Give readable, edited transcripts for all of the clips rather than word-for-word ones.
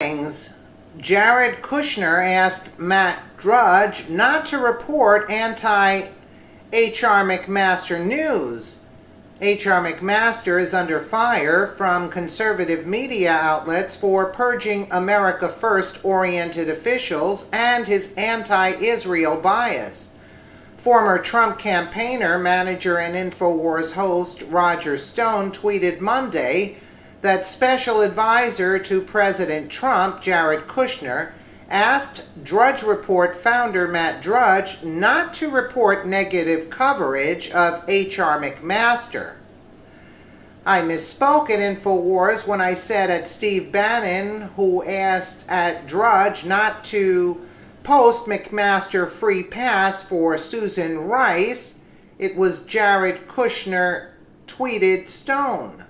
Rumblings, Jared Kushner asked Drudge not to report anti-H.R. Mcmaster news. H.R. Mcmaster is under fire from conservative media outlets for purging America First-oriented officials and his anti-Israel bias. Former Trump campaigner, manager, and InfoWars host Roger Stone tweeted Monday that Special Advisor to President Trump, Jared Kushner, asked Drudge Report founder Matt Drudge not to report negative coverage of H.R. Mcmaster. I misspoke at InfoWars when I said at Steve Bannon, who asked at Drudge not to post Mcmaster free pass for Susan Rice. It was Jared Kushner, tweeted Stone.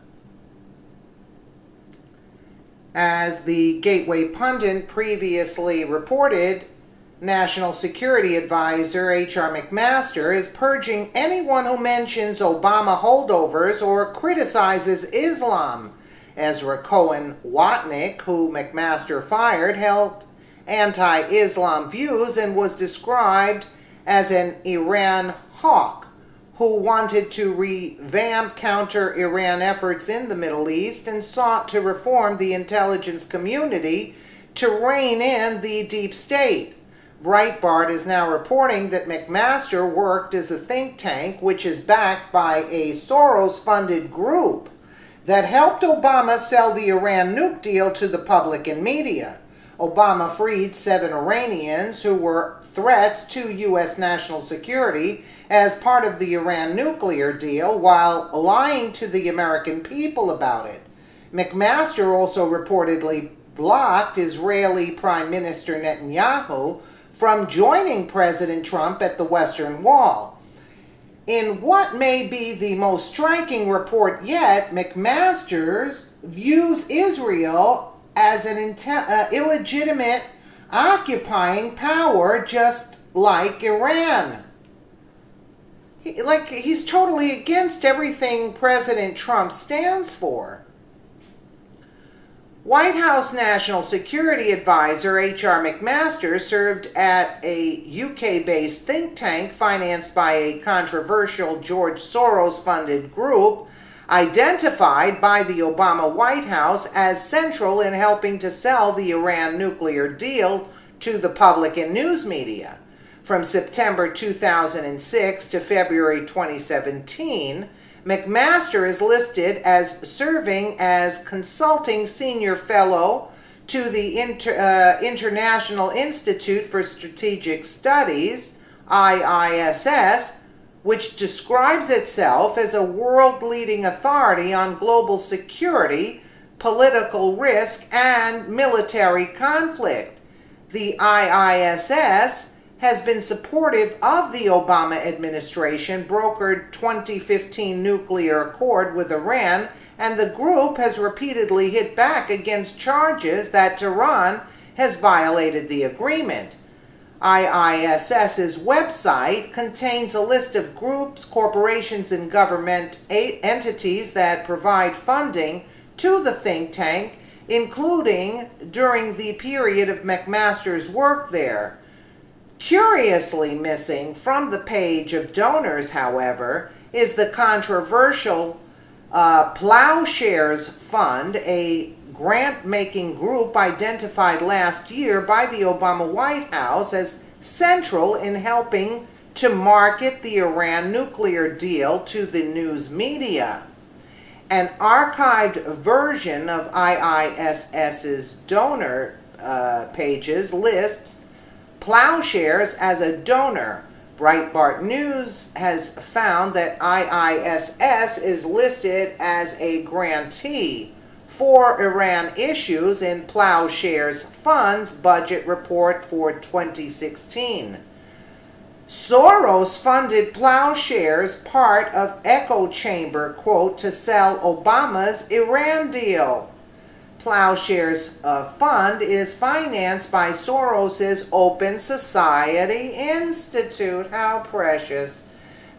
As the Gateway Pundit previously reported, National Security Advisor H.R. Mcmaster is purging anyone who mentions Obama holdovers or criticizes Islam. Ezra Cohen Watnick, who Mcmaster fired, held anti-Islam views and was described as an Iran hawk who wanted to revamp counter-Iran efforts in the Middle East and sought to reform the intelligence community to rein in the deep state. Breitbart is now reporting that Mcmaster worked as a think tank which is backed by a Soros-funded group that helped Obama sell the Iran nuke deal to the public and media. Obama freed 7 Iranians who were threats to U.S. national security as part of the Iran nuclear deal while lying to the American people about it. Mcmaster also reportedly blocked Israeli Prime Minister Netanyahu from joining President Trump at the Western Wall. In what may be the most striking report yet, Mcmaster views Israel as an illegitimate occupying power just like Iran. He's totally against everything President Trump stands for. White House National Security Advisor H.R. Mcmaster served at a UK-based think tank financed by a controversial George Soros-funded group identified by the Obama White House as central in helping to sell the Iran nuclear deal to the public and news media. From September 2006 to February 2017, Mcmaster is listed as serving as consulting senior fellow to the International Institute for Strategic Studies, IISS, which describes itself as a world-leading authority on global security, political risk, and military conflict. The IISS has been supportive of the Obama administration brokered 2015 nuclear accord with Iran, and the group has repeatedly hit back against charges that Tehran has violated the agreement. IISS's website contains a list of groups, corporations, and government entities that provide funding to the think tank, including during the period of Mcmaster's work there. Curiously missing from the page of donors, however, is the controversial Plowshares Fund, a grant-making group identified last year by the Obama White House as central in helping to market the Iran nuclear deal to the news media. An archived version of IISS's donor pages lists Plowshares as a donor. Breitbart News has found that IISS is listed as a grantee for Iran issues in Plowshares Fund's budget report for 2016. Soros funded Plowshares, part of echo chamber, quote, to sell Obama's Iran deal. Plowshares Fund is financed by Soros's Open Society Institute. How precious.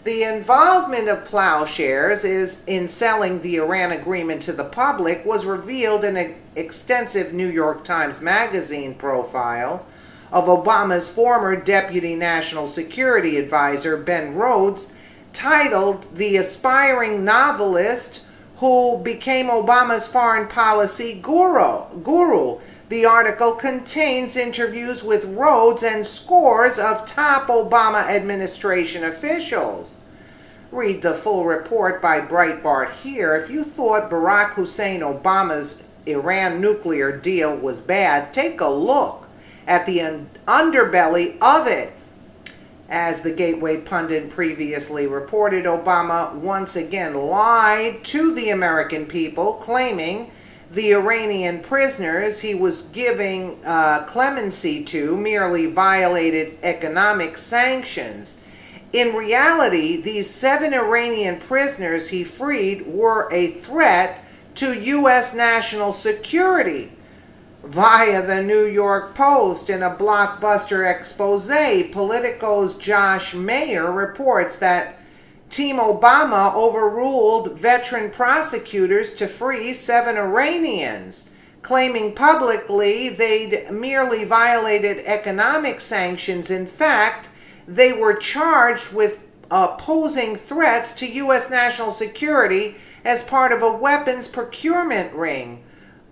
The involvement of Plowshares in selling the Iran agreement to the public was revealed in an extensive New York Times Magazine profile of Obama's former Deputy National Security Advisor, Ben Rhodes, titled "The Aspiring Novelist Who Became Obama's Foreign Policy Guru." The article contains interviews with Rhodes and scores of top Obama administration officials. Read the full report by Breitbart here. If you thought Barack Hussein Obama's Iran nuclear deal was bad, take a look at the underbelly of it. As the Gateway pundit previously reported, Obama once again lied to the American people, claiming the Iranian prisoners he was giving clemency to merely violated economic sanctions. In reality, these 7 Iranian prisoners he freed were a threat to U.S. national security. Via the New York Post, in a blockbuster expose, Politico's Josh Mayer reports that Team Obama overruled veteran prosecutors to free 7 Iranians, claiming publicly they'd merely violated economic sanctions. In fact, they were charged with posing threats to U.S. national security as part of a weapons procurement ring.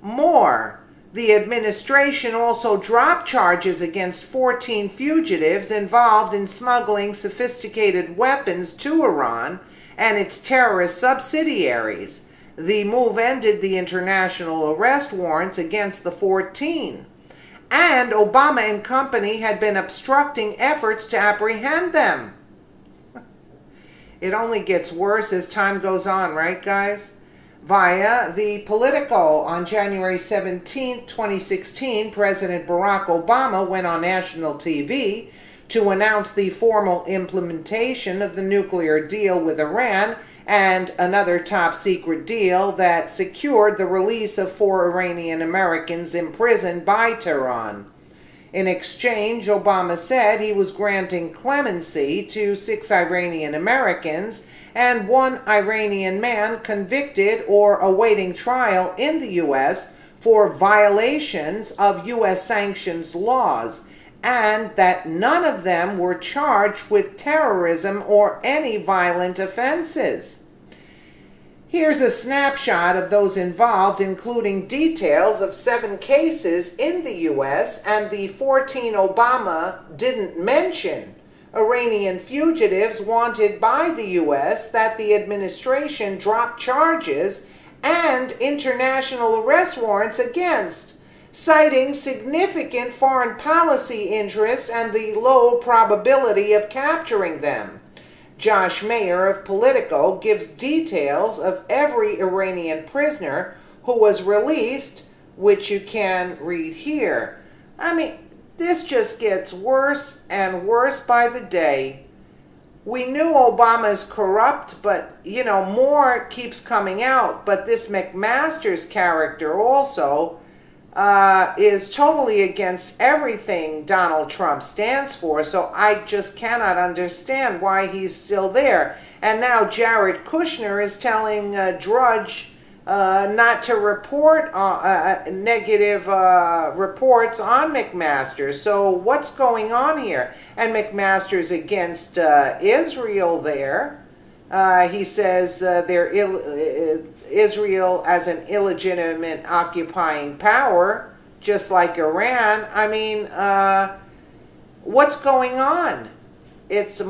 More, the administration also dropped charges against 14 fugitives involved in smuggling sophisticated weapons to Iran and its terrorist subsidiaries. The move ended the international arrest warrants against the 14. And Obama and company had been obstructing efforts to apprehend them. It only gets worse as time goes on, right, guys? Via the Politico, on January 17, 2016, President Barack Obama went on national TV to announce the formal implementation of the nuclear deal with Iran and another top-secret deal that secured the release of 4 Iranian Americans imprisoned by Tehran. In exchange, Obama said he was granting clemency to 6 Iranian Americans and 1 Iranian man convicted or awaiting trial in the U.S. for violations of U.S. sanctions laws, and that none of them were charged with terrorism or any violent offenses. Here's a snapshot of those involved, including details of 7 cases in the U.S. and the 14 Obama didn't mention. Iranian fugitives wanted by the U.S. that the administration drop charges and international arrest warrants against, citing significant foreign policy interests and the low probability of capturing them. Josh Mayer of Politico gives details of every Iranian prisoner who was released, which you can read here. I mean, this just gets worse and worse by the day. We knew Obama's corrupt, but, more keeps coming out. But this Mcmaster's character also is totally against everything Donald Trump stands for. So I just cannot understand why he's still there. And now Jared Kushner is telling Drudge not to report negative reports on Mcmaster. So what's going on here? And Mcmaster's against Israel there. He says Israel as an illegitimate occupying power, just like Iran. I mean, what's going on? It's